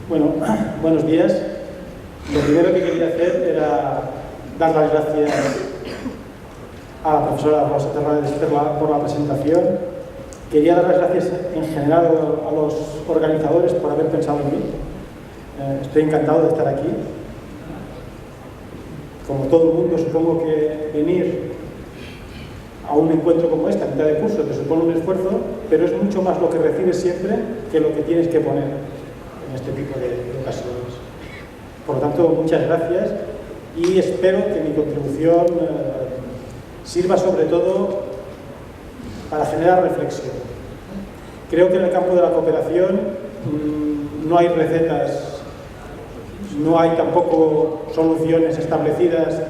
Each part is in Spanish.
Bueno, buenos días. Lo primero que quería hacer era dar las gracias a la profesora Rosa Terrades por la presentación. Quería dar las gracias en general a los organizadores por haber pensado en mí. Estoy encantado de estar aquí. Como todo el mundo, supongo que venir a un encuentro como este, a mitad de curso, te supone un esfuerzo, pero es mucho más lo que recibes siempre que lo que tienes que poner en este tipo de ocasiones. Por lo tanto, muchas gracias y espero que mi contribución sirva sobre todo para generar reflexión. Creo que en el campo de la cooperación no hay recetas, no hay tampoco soluciones establecidas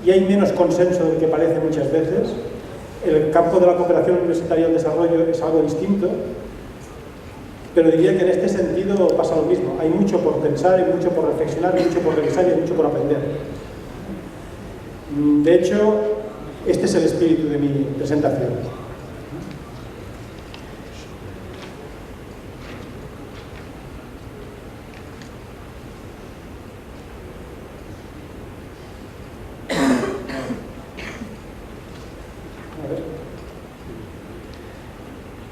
y hay menos consenso del que parece muchas veces. El campo de la cooperación universitaria y el desarrollo es algo distinto, pero diría que en este sentido pasa lo mismo. Hay mucho por pensar, hay mucho por reflexionar, hay mucho por revisar y hay mucho por aprender. De hecho, este es el espíritu de mi presentación.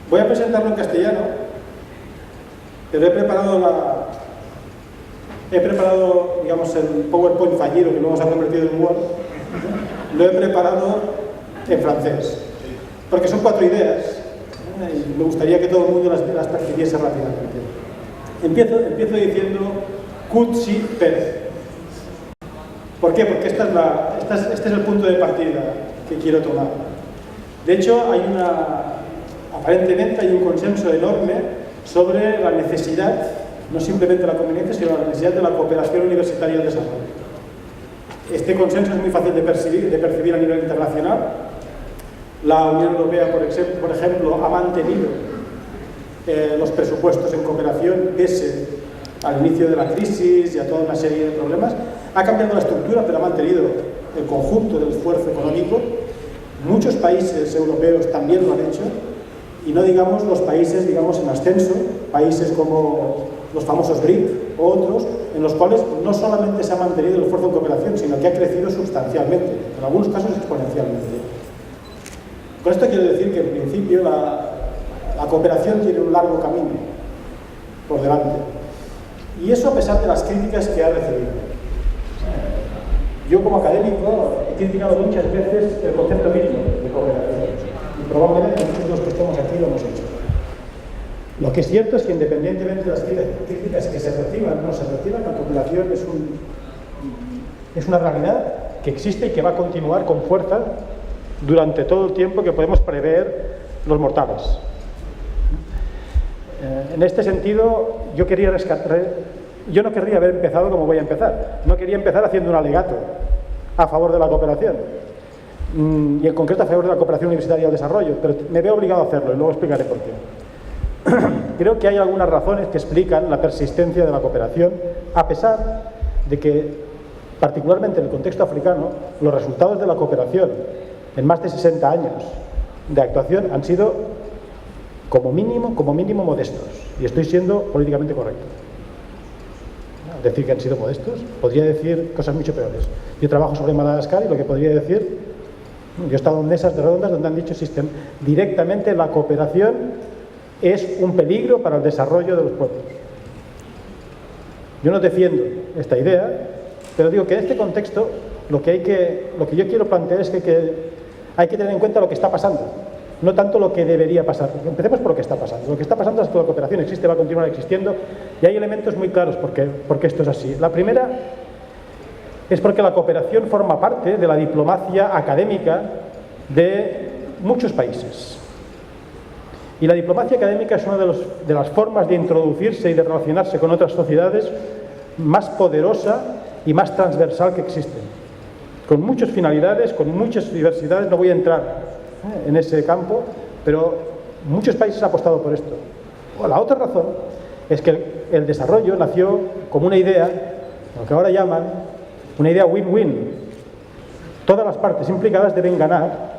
Voy a presentarlo en castellano, pero he preparado, digamos, el PowerPoint fallido que luego se ha convertido en Word, lo he preparado en francés, porque son 4 ideas y me gustaría que todo el mundo las percibiese rápidamente. Empiezo diciendo coût si per. ¿Por qué? Porque este es el punto de partida que quiero tomar. De hecho, aparentemente hay un consenso enorme sobre la necesidad, no simplemente la conveniencia, sino la necesidad de la cooperación universitaria y el desarrollo. Este consenso es muy fácil de percibir a nivel internacional. La Unión Europea, por ejemplo, ha mantenido los presupuestos en cooperación pese al inicio de la crisis y a toda una serie de problemas. Ha cambiado la estructura, pero ha mantenido el conjunto del esfuerzo económico. Muchos países europeos también lo han hecho. Y no digamos los países, digamos, en ascenso, países como los famosos BRIC o otros, en los cuales no solamente se ha mantenido el esfuerzo en cooperación, sino que ha crecido sustancialmente, en algunos casos exponencialmente. Con esto quiero decir que en principio la cooperación tiene un largo camino por delante. Y eso a pesar de las críticas que ha recibido. Yo como académico he criticado muchas veces el concepto mismo de cooperación. Y probablemente muchos de los que estamos aquí lo hemos hecho. Lo que es cierto es que independientemente de las críticas que se reciban o no se reciban, la cooperación es una realidad que existe y que va a continuar con fuerza durante todo el tiempo que podemos prever los mortales. En este sentido, yo no querría haber empezado como voy a empezar. No quería empezar haciendo un alegato a favor de la cooperación. Y en concreto a favor de la cooperación universitaria y el desarrollo, pero me veo obligado a hacerlo y luego explicaré por qué. Creo que hay algunas razones que explican la persistencia de la cooperación, a pesar de que, particularmente en el contexto africano, los resultados de la cooperación en más de 60 años de actuación han sido como mínimo modestos, y estoy siendo políticamente correcto. Decir que han sido modestos, podría decir cosas mucho peores. Yo trabajo sobre Madagascar y lo que podría decir, yo he estado en mesas de redondas donde han dicho directamente la cooperación es un peligro para el desarrollo de los pueblos. Yo no defiendo esta idea, pero digo que en este contexto lo que yo quiero plantear es que hay que tener en cuenta lo que está pasando, no tanto lo que debería pasar. Empecemos por lo que está pasando. Lo que está pasando es que la cooperación existe, va a continuar existiendo y hay elementos muy claros porque esto es así. La primera es porque la cooperación forma parte de la diplomacia académica de muchos países. Y la diplomacia académica es una de las formas de introducirse y de relacionarse con otras sociedades más poderosa y más transversal que existen. Con muchas finalidades, con muchas diversidades, no voy a entrar en ese campo, pero muchos países han apostado por esto. La otra razón es que el desarrollo nació como una idea, lo que ahora llaman una idea win-win. Todas las partes implicadas deben ganar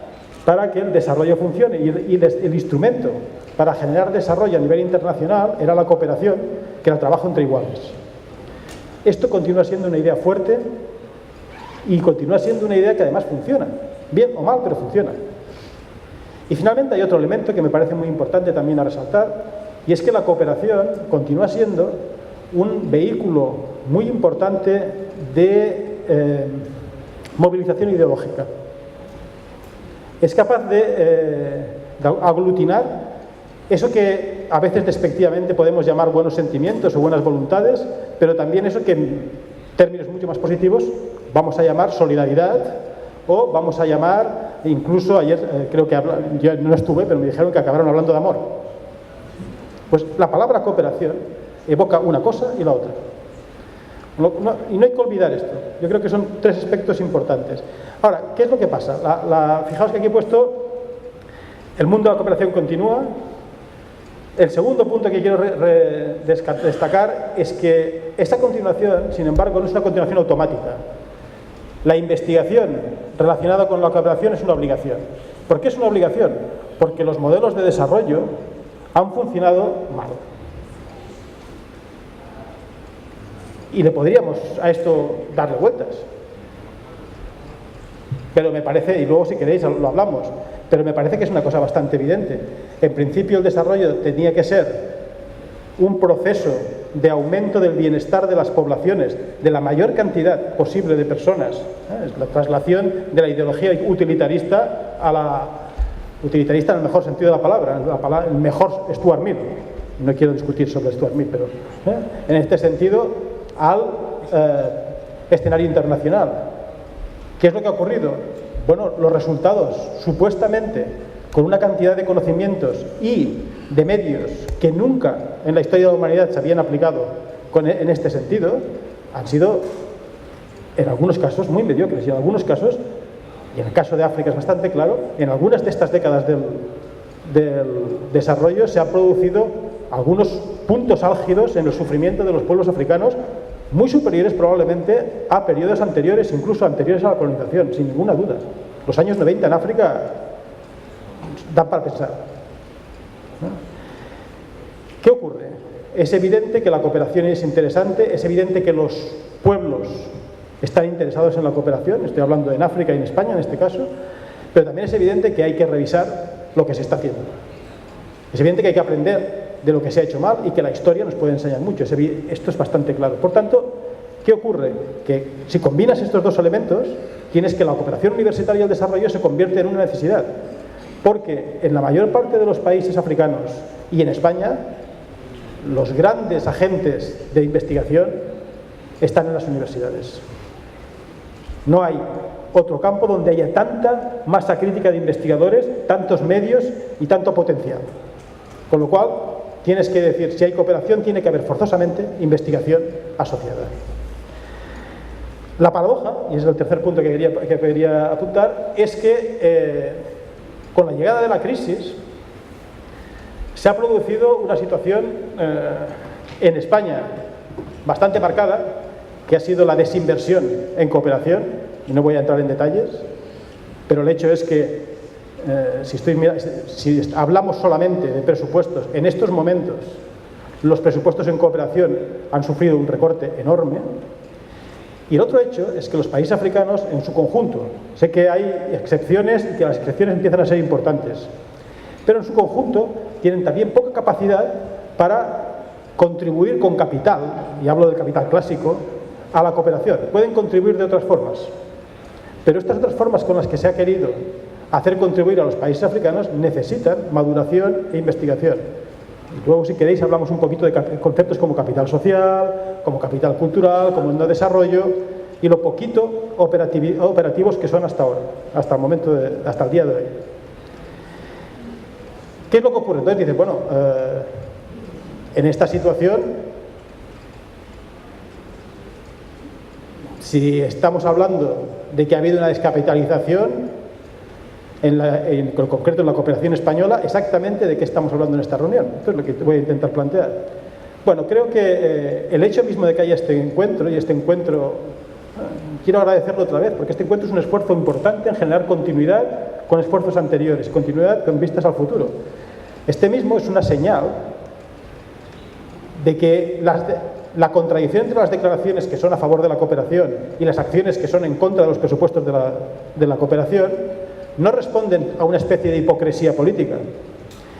para que el desarrollo funcione y el instrumento para generar desarrollo a nivel internacional era la cooperación, que era el trabajo entre iguales. esto continúa siendo una idea fuerte y continúa siendo una idea que además funciona, bien o mal, pero funciona. Y finalmente hay otro elemento que me parece muy importante también a resaltar, y es que la cooperación continúa siendo un vehículo muy importante de movilización ideológica. Es capaz de aglutinar eso que a veces despectivamente podemos llamar buenos sentimientos o buenas voluntades, pero también eso que en términos mucho más positivos vamos a llamar solidaridad, o vamos a llamar, incluso ayer creo que yo no estuve, pero me dijeron que acabaron hablando de amor. Pues la palabra cooperación evoca una cosa y la otra. Y no hay que olvidar esto. Yo creo que son tres aspectos importantes. Ahora, ¿qué es lo que pasa? Fijaos que aquí he puesto el mundo de la cooperación continúa. El segundo punto que quiero destacar es que esa continuación, sin embargo, no es una continuación automática. La investigación relacionada con la cooperación es una obligación. ¿Por qué es una obligación? Porque los modelos de desarrollo han funcionado mal. Y le podríamos a esto darle vueltas. Pero me parece, y luego si queréis lo hablamos, pero me parece que es una cosa bastante evidente. En principio el desarrollo tenía que ser un proceso de aumento del bienestar de las poblaciones, de la mayor cantidad posible de personas. Es la traslación de la ideología utilitarista a la utilitarista en el mejor sentido de la palabra, el mejor Stuart Mill. No quiero discutir sobre Stuart Mill, pero en este sentido al escenario internacional. ¿Qué es lo que ha ocurrido? Bueno, los resultados, supuestamente, con una cantidad de conocimientos y de medios que nunca en la historia de la humanidad se habían aplicado en este sentido, han sido, en algunos casos, muy mediocres, y en algunos casos, y en el caso de África es bastante claro, en algunas de estas décadas del desarrollo se han producido algunos puntos álgidos en el sufrimiento de los pueblos africanos, muy superiores probablemente a periodos anteriores, incluso anteriores a la colonización, sin ninguna duda. Los años 90 en África dan para pensar. ¿Qué ocurre? Es evidente que la cooperación es interesante, es evidente que los pueblos están interesados en la cooperación, estoy hablando en África y en España en este caso, pero también es evidente que hay que revisar lo que se está haciendo. Es evidente que hay que aprender de lo que se ha hecho mal y que la historia nos puede enseñar mucho. Esto es bastante claro. Por tanto, ¿qué ocurre? Que si combinas estos dos elementos, tienes que la cooperación universitaria y el desarrollo se convierte en una necesidad. Porque en la mayor parte de los países africanos y en España, los grandes agentes de investigación están en las universidades. No hay otro campo donde haya tanta masa crítica de investigadores, tantos medios y tanto potencial. Con lo cual, tienes que decir, si hay cooperación, tiene que haber forzosamente investigación asociada. La paradoja, y es el tercer punto que quería apuntar, es que con la llegada de la crisis se ha producido una situación en España bastante marcada, que ha sido la desinversión en cooperación, y no voy a entrar en detalles, pero el hecho es que si hablamos solamente de presupuestos, en estos momentos los presupuestos en cooperación han sufrido un recorte enorme. Y el otro hecho es que los países africanos en su conjunto, sé que hay excepciones y que las excepciones empiezan a ser importantes, pero en su conjunto tienen también poca capacidad para contribuir con capital, y hablo del capital clásico, a la cooperación. Pueden contribuir de otras formas, pero estas otras formas con las que se ha querido hacer contribuir a los países africanos necesitan maduración e investigación. Y luego, si queréis, hablamos un poquito de conceptos como capital social, como capital cultural, como no desarrollo, y lo poquito operativos que son hasta ahora, hasta el día de hoy. ¿Qué es lo que ocurre? Entonces dices, bueno, en esta situación, si estamos hablando de que ha habido una descapitalización, en concreto en la cooperación española, exactamente de qué estamos hablando en esta reunión. Esto es lo que voy a intentar plantear. Bueno, creo que el hecho mismo de que haya este encuentro, quiero agradecerlo otra vez, porque este encuentro es un esfuerzo importante en generar continuidad con esfuerzos anteriores, continuidad con vistas al futuro. Este mismo es una señal de que la contradicción entre las declaraciones que son a favor de la cooperación y las acciones que son en contra de los presupuestos de la cooperación no responden a una especie de hipocresía política,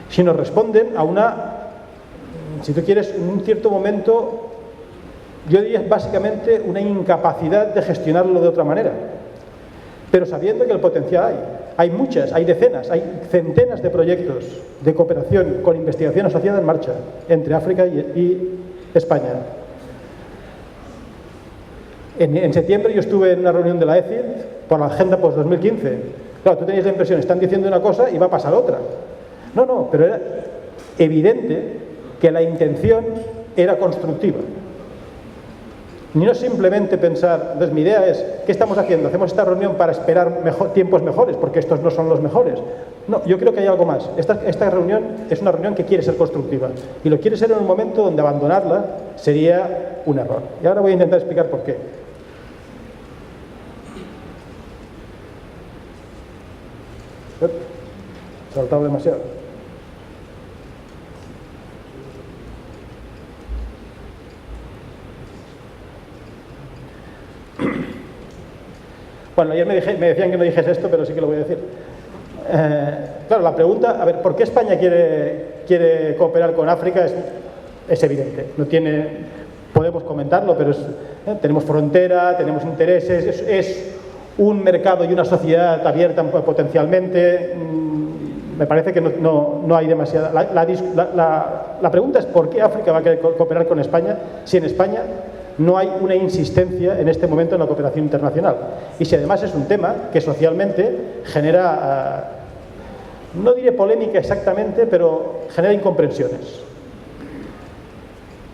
sino responden a una, si tú quieres, en un cierto momento, yo diría básicamente una incapacidad de gestionarlo de otra manera, pero sabiendo que el potencial hay. Hay muchas, hay decenas, hay centenas de proyectos de cooperación con investigación asociada en marcha entre África y España. En septiembre yo estuve en una reunión de la ECID por la Agenda Post-2015. Claro, tú tenías la impresión, están diciendo una cosa y va a pasar otra. No, pero era evidente que la intención era constructiva. Y no simplemente pensar, entonces mi idea es, ¿qué estamos haciendo? ¿Hacemos esta reunión para esperar tiempos mejores? Porque estos no son los mejores. No, yo creo que hay algo más. Esta reunión es una reunión que quiere ser constructiva. Y lo quiere ser en un momento donde abandonarla sería un error. Y ahora voy a intentar explicar por qué. He saltado demasiado. Bueno, ayer me decían que no dijese esto, pero sí que lo voy a decir. Claro, la pregunta, a ver, ¿por qué España quiere cooperar con África? Es evidente. No tiene, podemos comentarlo, pero tenemos frontera, tenemos intereses, es un mercado y una sociedad abierta potencialmente. Me parece que no hay demasiada... La pregunta es ¿por qué África va a querer cooperar con España si en España no hay una insistencia en este momento en la cooperación internacional? Y si además es un tema que socialmente genera, no diré polémica exactamente, pero genera incomprensiones.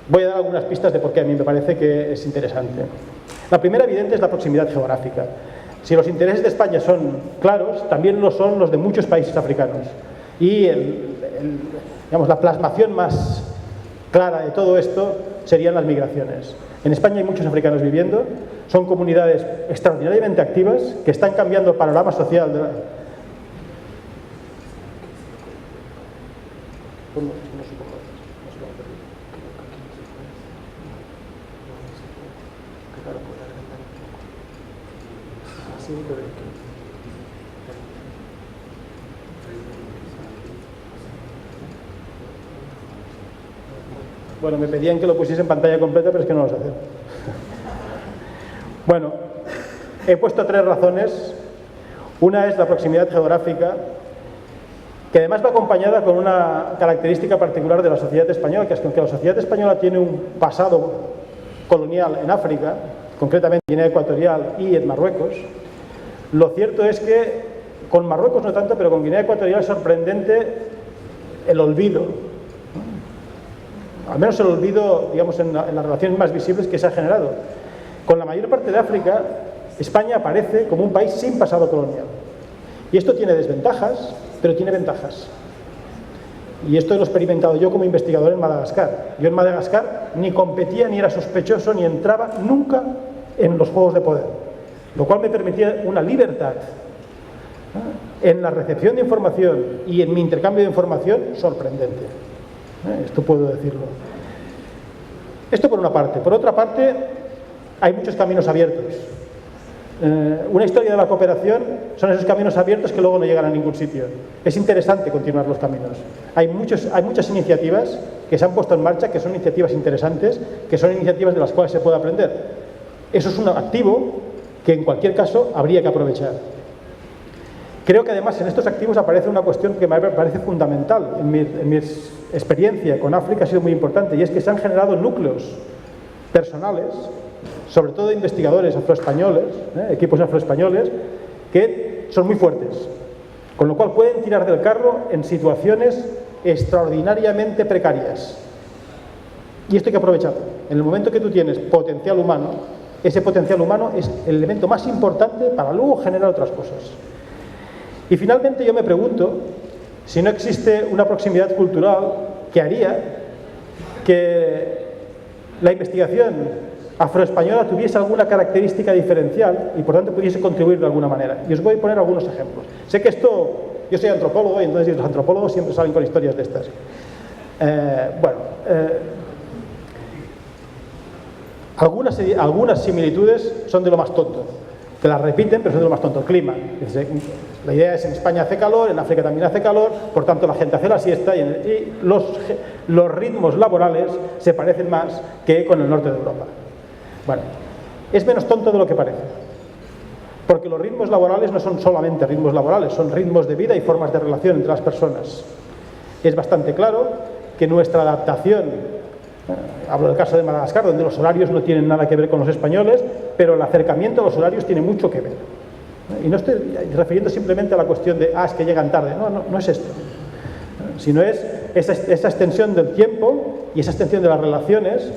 Voy a dar algunas pistas de por qué a mí me parece que es interesante. La primera evidente es la proximidad geográfica. Si los intereses de España son claros, también lo son los de muchos países africanos. Y digamos, la plasmación más clara de todo esto serían las migraciones. En España hay muchos africanos viviendo, son comunidades extraordinariamente activas que están cambiando el panorama social de la... Bueno, me pedían que lo pusiese en pantalla completa, pero es que no lo sé hacer. Bueno, he puesto 3 razones. Una es la proximidad geográfica, que además va acompañada con una característica particular de la sociedad española, que es que aunque la sociedad española tiene un pasado colonial en África, concretamente en Guinea Ecuatorial y en Marruecos, lo cierto es que con Marruecos no tanto, pero con Guinea Ecuatorial es sorprendente el olvido, al menos el olvido, digamos, en las relaciones más visibles que se ha generado. Con la mayor parte de África, España aparece como un país sin pasado colonial. Y esto tiene desventajas, pero tiene ventajas. Y esto lo he experimentado yo como investigador en Madagascar. Yo en Madagascar ni competía, ni era sospechoso, ni entraba nunca en los juegos de poder. Lo cual me permitía una libertad en la recepción de información y en mi intercambio de información sorprendente. Esto puedo decirlo. Esto por una parte. Por otra parte, hay muchos caminos abiertos. Una historia de la cooperación son esos caminos abiertos que luego no llegan a ningún sitio. Es interesante continuar los caminos. Hay muchas iniciativas que se han puesto en marcha, que son iniciativas interesantes, que son iniciativas de las cuales se puede aprender. Eso es un activo que en cualquier caso habría que aprovechar. Creo que además en estos activos aparece una cuestión que me parece fundamental. En mi experiencia con África ha sido muy importante, y es que se han generado núcleos personales, sobre todo de investigadores afroespañoles, equipos afroespañoles, que son muy fuertes, con lo cual pueden tirar del carro en situaciones extraordinariamente precarias. Y esto hay que aprovecharlo. En el momento que tú tienes potencial humano, ese potencial humano es el elemento más importante para luego generar otras cosas. Y finalmente yo me pregunto si no existe una proximidad cultural que haría que la investigación afroespañola tuviese alguna característica diferencial y por tanto pudiese contribuir de alguna manera. Y os voy a poner algunos ejemplos. Sé que esto, yo soy antropólogo y entonces los antropólogos siempre salen con historias de estas. Algunas similitudes son de lo más tonto, que las repiten, pero son de lo más tonto. El clima. La idea es: en España hace calor, en África también hace calor, por tanto la gente hace la siesta y los ritmos laborales se parecen más que con el norte de Europa. Bueno, es menos tonto de lo que parece, porque los ritmos laborales no son solamente ritmos laborales, son ritmos de vida y formas de relación entre las personas. Es bastante claro que nuestra adaptación, hablo del caso de Madagascar, donde los horarios no tienen nada que ver con los españoles, pero el acercamiento a los horarios tiene mucho que ver. Y no estoy refiriendo simplemente a la cuestión de, es que llegan tarde. No es esto. Sino es esa extensión del tiempo y esa extensión de las relaciones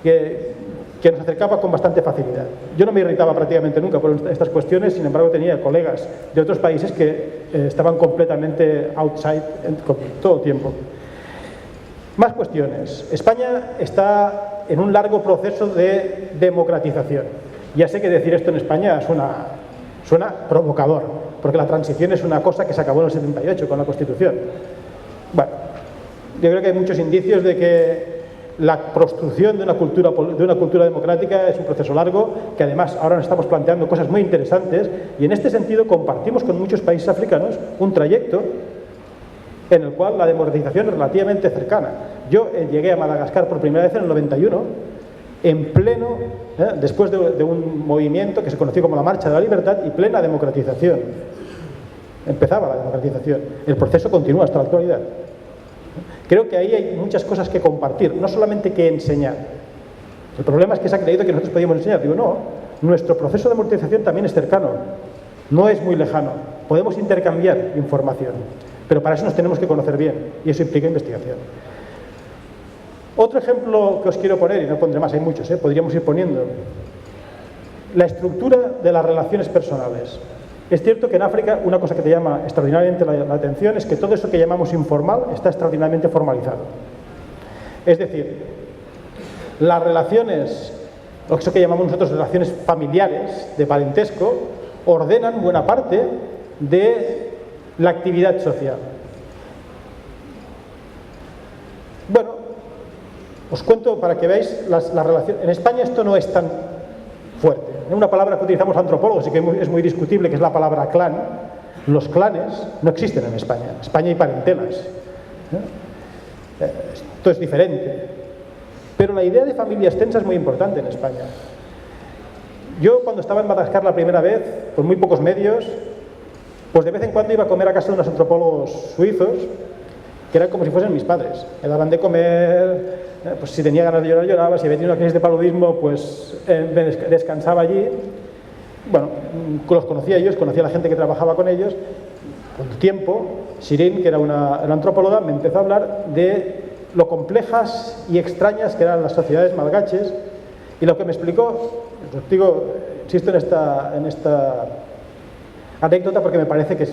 que nos acercaba con bastante facilidad. Yo no me irritaba prácticamente nunca por estas cuestiones, sin embargo tenía colegas de otros países que estaban completamente outside todo el tiempo. Más cuestiones. España está en un largo proceso de democratización. Ya sé que decir esto en España suena provocador, porque la transición es una cosa que se acabó en el 78 con la Constitución. Bueno, yo creo que hay muchos indicios de que la construcción de una cultura democrática es un proceso largo, que además ahora nos estamos planteando cosas muy interesantes, y en este sentido compartimos con muchos países africanos un trayecto en el cual la democratización es relativamente cercana. Yo llegué a Madagascar por primera vez en el 91, en pleno, después de un movimiento que se conoció como la Marcha de la Libertad, y plena democratización. Empezaba la democratización. El proceso continúa hasta la actualidad. Creo que ahí hay muchas cosas que compartir, no solamente que enseñar. El problema es que se ha creído que nosotros podíamos enseñar. Digo, no, nuestro proceso de democratización también es cercano, no es muy lejano. Podemos intercambiar información, pero para eso nos tenemos que conocer bien, y eso implica investigación. Otro ejemplo que os quiero poner, y no pondré más, hay muchos, podríamos ir poniendo. La estructura de las relaciones personales. Es cierto que en África una cosa que te llama extraordinariamente la atención es que todo eso que llamamos informal está extraordinariamente formalizado. Es decir, las relaciones, eso que llamamos nosotros relaciones familiares, de parentesco, ordenan buena parte de la actividad social. Bueno, os cuento para que veáis las relaciones. En España esto no es tan fuerte. Una palabra que utilizamos antropólogos y que es muy discutible, que es la palabra clan. Los clanes no existen en España. En España hay parentelas. Esto es diferente. Pero la idea de familia extensa es muy importante en España. Yo cuando estaba en Madagascar la primera vez, con muy pocos medios, pues de vez en cuando iba a comer a casa de unos antropólogos suizos, que eran como si fuesen mis padres. Me daban de comer, pues si tenía ganas de llorar, lloraba, si había tenido una crisis de paludismo, pues descansaba allí. Bueno, los conocía ellos, conocía a la gente que trabajaba con ellos. Con el tiempo, Shirin, que era una antropóloga, me empezó a hablar de lo complejas y extrañas que eran las sociedades malgaches, y lo que me explicó, os digo, insisto en esta anécdota porque me parece que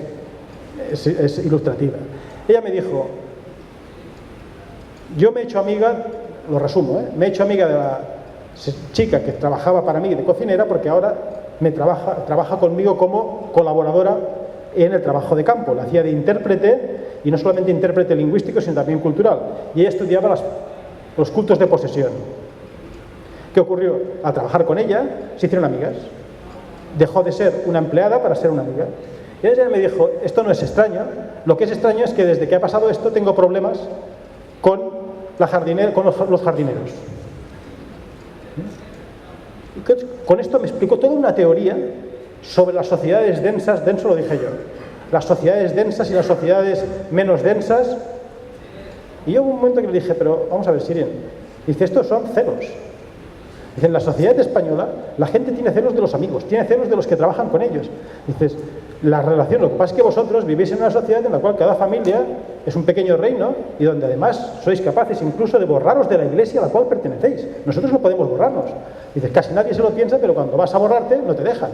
es ilustrativa. Ella me dijo: yo me he hecho amiga, lo resumo, me he hecho amiga de la chica que trabajaba para mí de cocinera, porque ahora trabaja conmigo como colaboradora en el trabajo de campo. La hacía de intérprete, y no solamente intérprete lingüístico, sino también cultural. Y ella estudiaba los cultos de posesión. ¿Qué ocurrió? Al trabajar con ella, se hicieron amigas. Dejó de ser una empleada para ser una amiga. Y ella me dijo: esto no es extraño, lo que es extraño es que desde que ha pasado esto tengo problemas con los jardineros. Con esto me explicó toda una teoría sobre las sociedades densas, denso lo dije yo, las sociedades densas y las sociedades menos densas. Y yo hubo un momento que le dije: pero vamos a ver, Shirin, dice, estos son celos. Dice, en la sociedad española la gente tiene celos de los amigos, tiene celos de los que trabajan con ellos. Dices, la relación, lo que pasa es que vosotros vivís en una sociedad en la cual cada familia es un pequeño reino, y donde además sois capaces incluso de borraros de la iglesia a la cual pertenecéis. Nosotros no podemos borrarnos. Dices, casi nadie se lo piensa, pero cuando vas a borrarte no te dejan.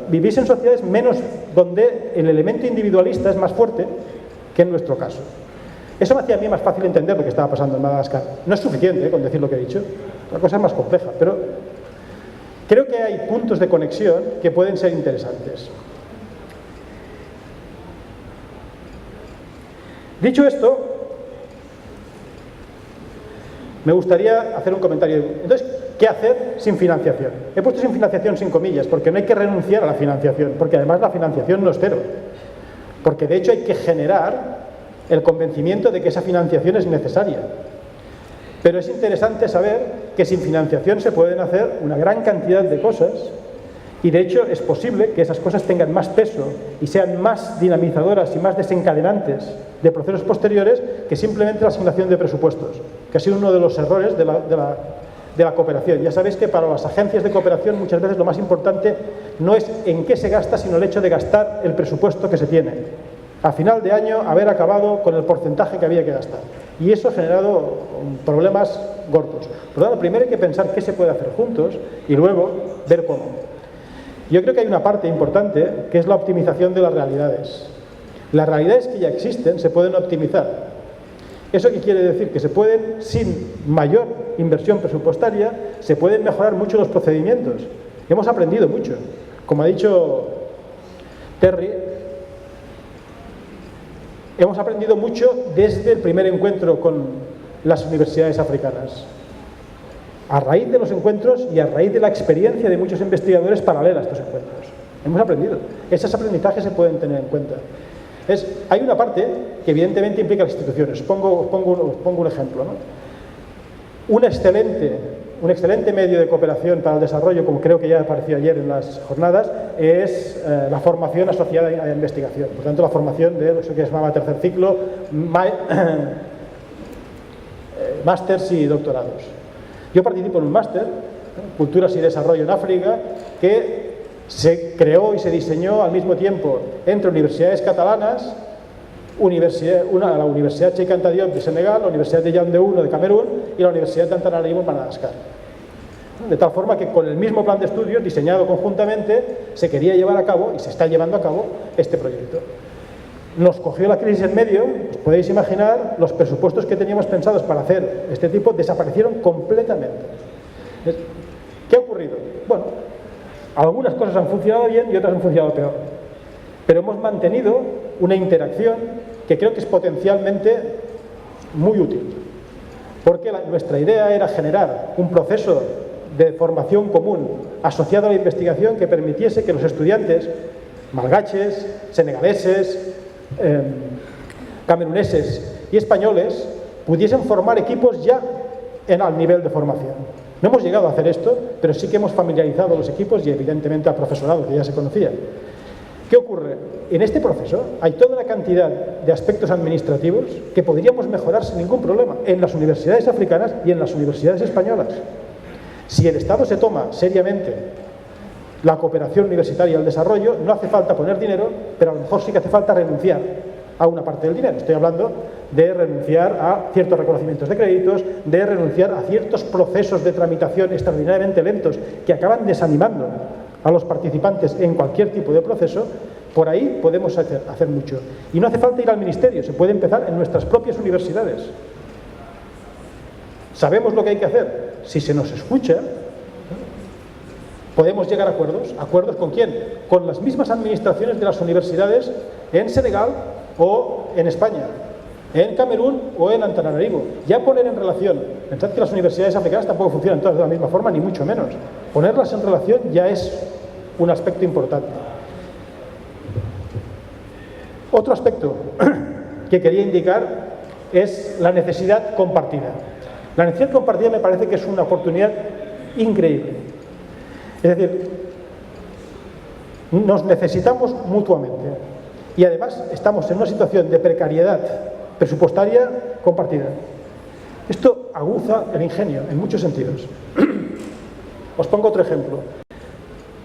Vivís en sociedades menos, donde el elemento individualista es más fuerte que en nuestro caso. Eso me hacía a mí más fácil entender lo que estaba pasando en Madagascar. No es suficiente con decir lo que he dicho, la cosa es más compleja, pero creo que hay puntos de conexión que pueden ser interesantes. Dicho esto, me gustaría hacer un comentario. Entonces, ¿qué hacer sin financiación? He puesto sin financiación sin comillas, porque no hay que renunciar a la financiación, porque además la financiación no es cero. Porque de hecho hay que generar el convencimiento de que esa financiación es necesaria. Pero es interesante saber que sin financiación se pueden hacer una gran cantidad de cosas y de hecho es posible que esas cosas tengan más peso y sean más dinamizadoras y más desencadenantes de procesos posteriores que simplemente la asignación de presupuestos, que ha sido uno de los errores de la cooperación. Ya sabéis que para las agencias de cooperación muchas veces lo más importante no es en qué se gasta, sino el hecho de gastar el presupuesto que se tiene. A final de año haber acabado con el porcentaje que había que gastar. Y eso ha generado problemas gordos. Por lo tanto, primero hay que pensar qué se puede hacer juntos y luego ver cómo. Yo creo que hay una parte importante que es la optimización de las realidades. Las realidades que ya existen se pueden optimizar. ¿Eso qué quiere decir? Que se pueden, sin mayor inversión presupuestaria, se pueden mejorar mucho los procedimientos. Hemos aprendido mucho. Como ha dicho Terry, hemos aprendido mucho desde el primer encuentro con las universidades africanas. A raíz de los encuentros y a raíz de la experiencia de muchos investigadores paralelos a estos encuentros. Hemos aprendido. Esos aprendizajes se pueden tener en cuenta. Hay una parte que evidentemente implica las instituciones. Os pongo un ejemplo, ¿no? Un excelente medio de cooperación para el desarrollo, como creo que ya apareció ayer en las jornadas, es la formación asociada a la investigación. Por tanto, la formación de eso que se llamaba tercer ciclo, másters y doctorados. Yo participo en un máster, Culturas y Desarrollo en África, que se creó y se diseñó al mismo tiempo entre universidades catalanas, la Universidad Cheikh Anta Diop de Senegal, la Universidad de Yaoundé 1 de Camerún y la Universidad de Antananarivo en Madagascar. De tal forma que con el mismo plan de estudio diseñado conjuntamente se quería llevar a cabo y se está llevando a cabo este proyecto. Nos cogió la crisis en medio, os podéis imaginar, los presupuestos que teníamos pensados para hacer este tipo desaparecieron completamente. ¿Qué ha ocurrido? Bueno, algunas cosas han funcionado bien y otras han funcionado peor. Pero hemos mantenido una interacción que creo que es potencialmente muy útil. Porque nuestra idea era generar un proceso de formación común asociado a la investigación que permitiese que los estudiantes malgaches, senegaleses, cameruneses y españoles pudiesen formar equipos ya al nivel de formación. No hemos llegado a hacer esto, pero sí que hemos familiarizado los equipos y evidentemente al profesorado que ya se conocía. ¿Qué ocurre? En este proceso hay toda una cantidad de aspectos administrativos que podríamos mejorar sin ningún problema en las universidades africanas y en las universidades españolas. Si el Estado se toma seriamente la cooperación universitaria y el desarrollo, no hace falta poner dinero, pero a lo mejor sí que hace falta renunciar a una parte del dinero. Estoy hablando de renunciar a ciertos reconocimientos de créditos, de renunciar a ciertos procesos de tramitación extraordinariamente lentos que acaban desanimando a los participantes en cualquier tipo de proceso. Por ahí podemos hacer mucho. Y no hace falta ir al ministerio, se puede empezar en nuestras propias universidades. Sabemos lo que hay que hacer. Si se nos escucha, podemos llegar a acuerdos. ¿Acuerdos con quién? Con las mismas administraciones de las universidades en Senegal o en España, en Camerún o en Antananarivo. Ya poner en relación, pensad que las universidades africanas tampoco funcionan todas de la misma forma, ni mucho menos. Ponerlas en relación ya es un aspecto importante. Otro aspecto que quería indicar es la necesidad compartida. La necesidad compartida me parece que es una oportunidad increíble. Es decir, nos necesitamos mutuamente y además estamos en una situación de precariedad presupuestaria compartida. Esto aguza el ingenio en muchos sentidos. Os pongo otro ejemplo.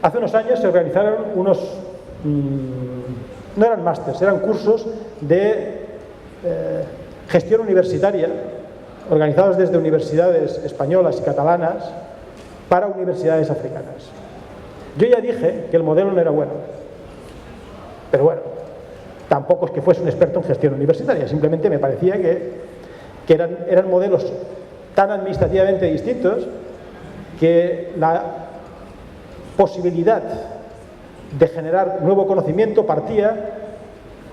Hace unos años se organizaron unos, no eran másters, eran cursos de gestión universitaria organizados desde universidades españolas y catalanas para universidades africanas. Yo ya dije que el modelo no era bueno, pero bueno, tampoco es que fuese un experto en gestión universitaria, simplemente me parecía que eran modelos tan administrativamente distintos que la posibilidad de generar nuevo conocimiento partía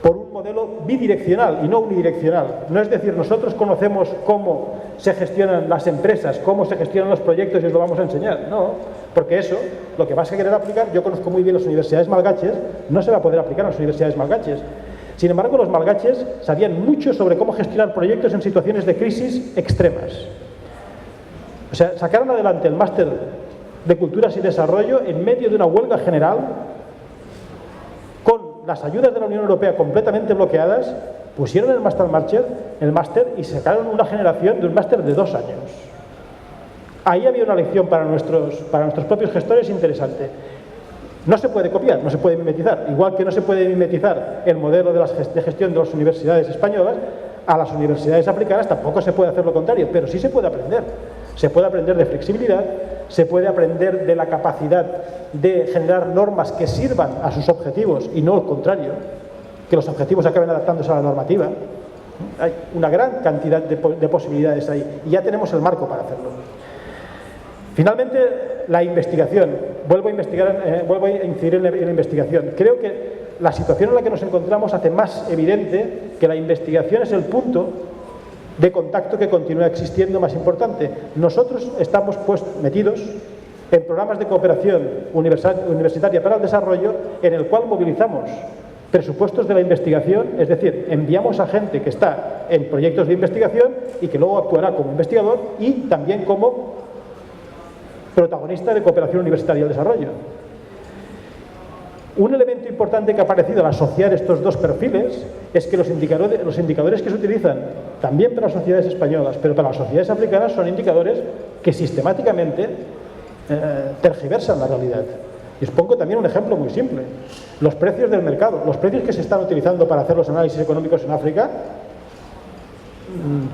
por un modelo bidireccional y no unidireccional. No es decir, nosotros conocemos cómo se gestionan las empresas, cómo se gestionan los proyectos y os lo vamos a enseñar. No, porque eso, lo que vas a querer aplicar, yo conozco muy bien las universidades malgaches, no se va a poder aplicar en las universidades malgaches. Sin embargo, los malgaches sabían mucho sobre cómo gestionar proyectos en situaciones de crisis extremas. O sea, sacaron adelante el máster de Culturas y Desarrollo en medio de una huelga general, con las ayudas de la Unión Europea completamente bloqueadas, pusieron el máster y sacaron una generación de un máster de 2 años. Ahí había una lección para nuestros propios gestores interesante. No se puede copiar, no se puede mimetizar. Igual que no se puede mimetizar el modelo de gestión de las universidades españolas, a las universidades africanas tampoco se puede hacer lo contrario, pero sí se puede aprender. Se puede aprender de flexibilidad, se puede aprender de la capacidad de generar normas que sirvan a sus objetivos y no al contrario, que los objetivos acaben adaptándose a la normativa. Hay una gran cantidad de posibilidades ahí y ya tenemos el marco para hacerlo. Finalmente, la investigación. Vuelvo a incidir en la investigación. Creo que la situación en la que nos encontramos hace más evidente que la investigación es el punto de contacto que continúa existiendo más importante. Nosotros estamos metidos en programas de cooperación universitaria para el desarrollo, en el cual movilizamos presupuestos de la investigación, es decir, enviamos a gente que está en proyectos de investigación y que luego actuará como investigador y también como protagonista de cooperación universitaria al desarrollo. Un elemento importante que ha aparecido al asociar estos dos perfiles es que los indicadores que se utilizan también para las sociedades españolas, pero para las sociedades africanas, son indicadores que sistemáticamente tergiversan la realidad. Y os pongo también un ejemplo muy simple. Los precios del mercado, los precios que se están utilizando para hacer los análisis económicos en África,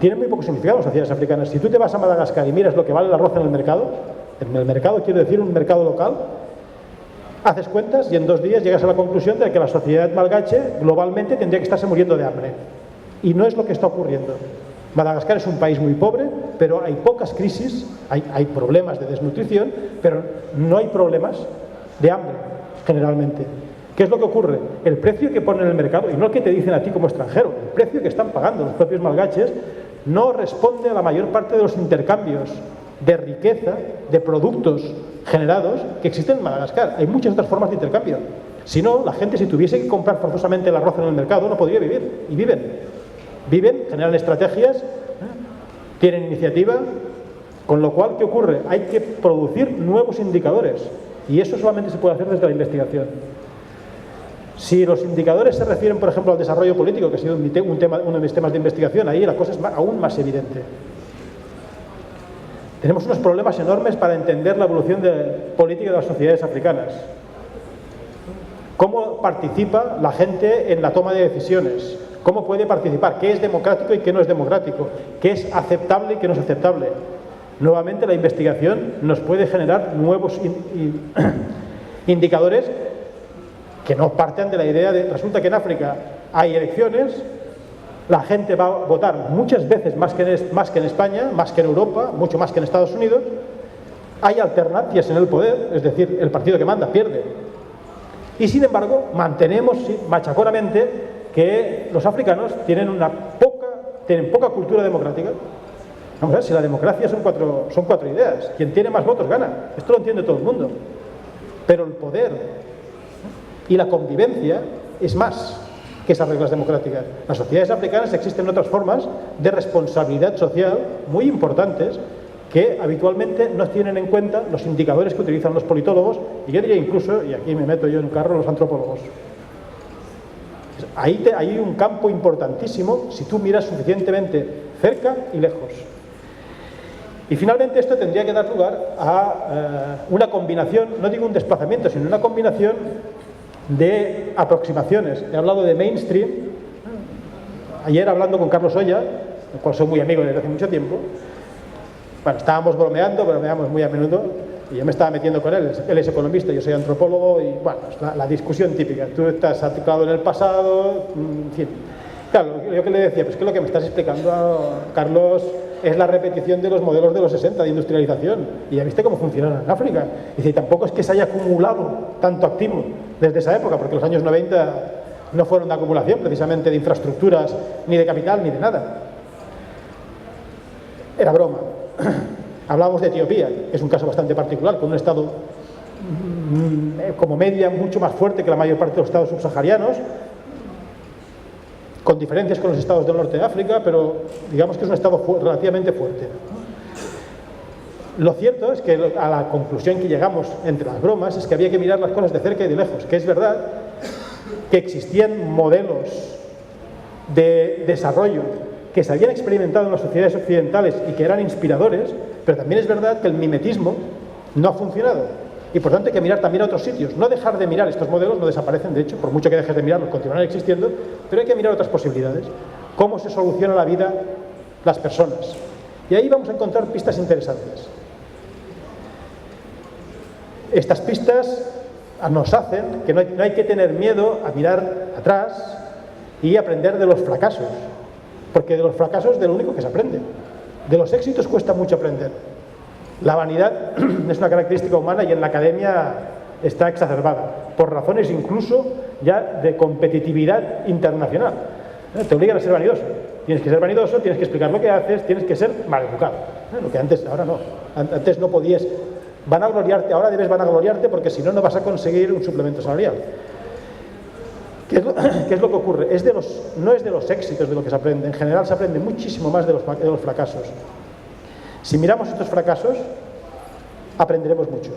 tienen muy poco significado en las sociedades africanas. Si tú te vas a Madagascar y miras lo que vale el arroz en el mercado quiero decir un mercado local, haces cuentas y en 2 días llegas a la conclusión de que la sociedad malgache globalmente tendría que estarse muriendo de hambre. Y no es lo que está ocurriendo. Madagascar es un país muy pobre, pero hay pocas crisis, hay problemas de desnutrición, pero no hay problemas de hambre, generalmente. ¿Qué es lo que ocurre? El precio que ponen en el mercado, y no el que te dicen a ti como extranjero, el precio que están pagando los propios malgaches, no responde a la mayor parte de los intercambios de riqueza, de productos generados que existen en Madagascar. Hay muchas otras formas de intercambio. Si no, la gente, si tuviese que comprar forzosamente el arroz en el mercado, no podría vivir. Y viven, generan estrategias, tienen iniciativa, con lo cual, ¿qué ocurre? Hay que producir nuevos indicadores y eso solamente se puede hacer desde la investigación. Si los indicadores se refieren, por ejemplo, al desarrollo político, que ha sido uno de mis temas de investigación, ahí la cosa es aún más evidente. Tenemos unos problemas enormes para entender la evolución política de las sociedades africanas. ¿Cómo participa la gente en la toma de decisiones? ¿Cómo puede participar? ¿Qué es democrático y qué no es democrático? ¿Qué es aceptable y qué no es aceptable? Nuevamente, la investigación nos puede generar nuevos indicadores que no parten de la idea de... Resulta que en África hay elecciones, la gente va a votar muchas veces más que en España, más que en Europa, mucho más que en Estados Unidos. Hay alternancias en el poder, es decir, el partido que manda pierde. Y sin embargo, mantenemos machaconamente que los africanos tienen poca cultura democrática. Vamos a ver, si la democracia son cuatro ideas, quien tiene más votos gana. Esto lo entiende todo el mundo. Pero el poder y la convivencia es más que esas reglas democráticas. En las sociedades africanas existen otras formas de responsabilidad social muy importantes que habitualmente no tienen en cuenta los indicadores que utilizan los politólogos y yo diría incluso, y aquí me meto yo en un carro, los antropólogos. Ahí hay un campo importantísimo si tú miras suficientemente cerca y lejos. Y finalmente esto tendría que dar lugar a una combinación, no digo un desplazamiento, sino una combinación de aproximaciones. He hablado de mainstream. Ayer, hablando con Carlos Oya, del cual soy muy amigo desde hace mucho tiempo, bueno, estábamos bromeamos muy a menudo, y yo me estaba metiendo con él. Él es economista, yo soy antropólogo, y bueno, es la discusión típica. Tú estás anclado en el pasado, en fin. Claro, yo que le decía, pues que lo que me estás explicando, Carlos, es la repetición de los modelos de los 60 de industrialización. Y ya viste cómo funcionan en África. Y dice, y tampoco es que se haya acumulado tanto activo desde esa época, porque en los años 90 no fueron de acumulación precisamente de infraestructuras, ni de capital, ni de nada. Era broma. Hablábamos de Etiopía, que es un caso bastante particular, con un Estado como media mucho más fuerte que la mayor parte de los estados subsaharianos, con diferencias con los estados del norte de África, pero digamos que es un Estado relativamente fuerte. Lo cierto es que a la conclusión que llegamos entre las bromas es que había que mirar las cosas de cerca y de lejos, que es verdad que existían modelos de desarrollo que se habían experimentado en las sociedades occidentales y que eran inspiradores, pero también es verdad que el mimetismo no ha funcionado y por tanto hay que mirar también a otros sitios, no dejar de mirar. Estos modelos no desaparecen, de hecho, por mucho que dejes de mirarlos continuarán existiendo, pero hay que mirar otras posibilidades, cómo se soluciona la vida las personas, y ahí vamos a encontrar pistas interesantes. Estas pistas nos hacen que no hay que tener miedo a mirar atrás y aprender de los fracasos, porque de los fracasos de lo único que se aprende. De los éxitos cuesta mucho aprender. La vanidad es una característica humana y en la academia está exacerbada, por razones incluso ya de competitividad internacional. Te obligan a ser vanidoso. Tienes que ser vanidoso, tienes que explicar lo que haces, tienes que ser maleducado. Lo que antes, ahora no. Antes no podías vanagloriarte, ahora debes vanagloriarte porque si no, no vas a conseguir un suplemento salarial. ¿Qué es lo que ocurre? No es de los éxitos de lo que se aprende. En general se aprende muchísimo más de los fracasos. Si miramos estos fracasos, aprenderemos mucho.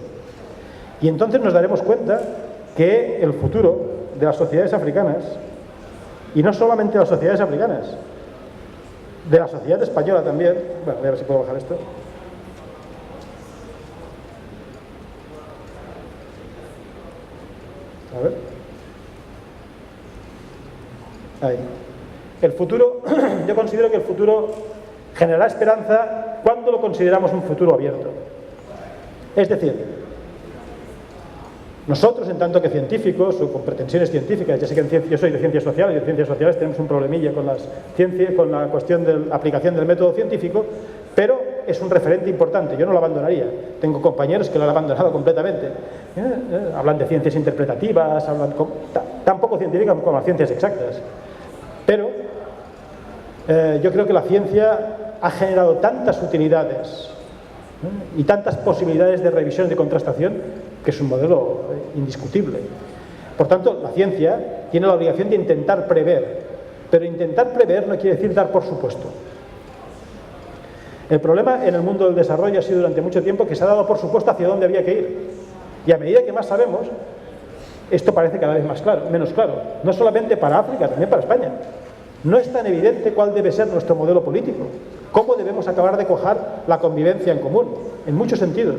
Y entonces nos daremos cuenta que el futuro de las sociedades africanas, y no solamente de las sociedades africanas, de la sociedad española también, bueno, voy a ver si puedo bajar esto. A ver. Ahí. El futuro, yo considero que el futuro generará esperanza cuando lo consideramos un futuro abierto. Es decir, nosotros, en tanto que científicos o con pretensiones científicas, ya sé que yo soy de ciencias sociales y en ciencias sociales tenemos un problemilla con la cuestión de la aplicación del método científico, pero es un referente importante, yo no lo abandonaría. Tengo compañeros que lo han abandonado completamente. Hablan de ciencias interpretativas, hablan tan poco científicas como las ciencias exactas. Pero yo creo que la ciencia ha generado tantas utilidades y tantas posibilidades de revisión y de contrastación que es un modelo indiscutible. Por tanto, la ciencia tiene la obligación de intentar prever, pero intentar prever no quiere decir dar por supuesto. El problema en el mundo del desarrollo ha sido durante mucho tiempo que se ha dado por supuesto hacia dónde había que ir. Y a medida que más sabemos, esto parece cada vez más claro, menos claro. No solamente para África, también para España. No es tan evidente cuál debe ser nuestro modelo político. Cómo debemos acabar de cuajar la convivencia en común, en muchos sentidos.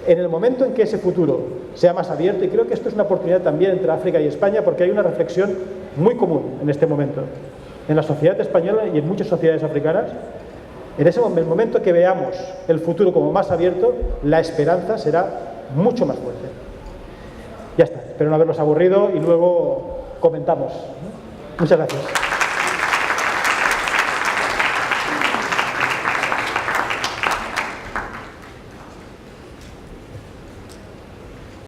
En el momento en que ese futuro sea más abierto, y creo que esto es una oportunidad también entre África y España, porque hay una reflexión muy común en este momento, en la sociedad española y en muchas sociedades africanas. En ese momento que veamos el futuro como más abierto, la esperanza será mucho más fuerte. Ya está, espero no haberlos aburrido y luego comentamos. Muchas gracias.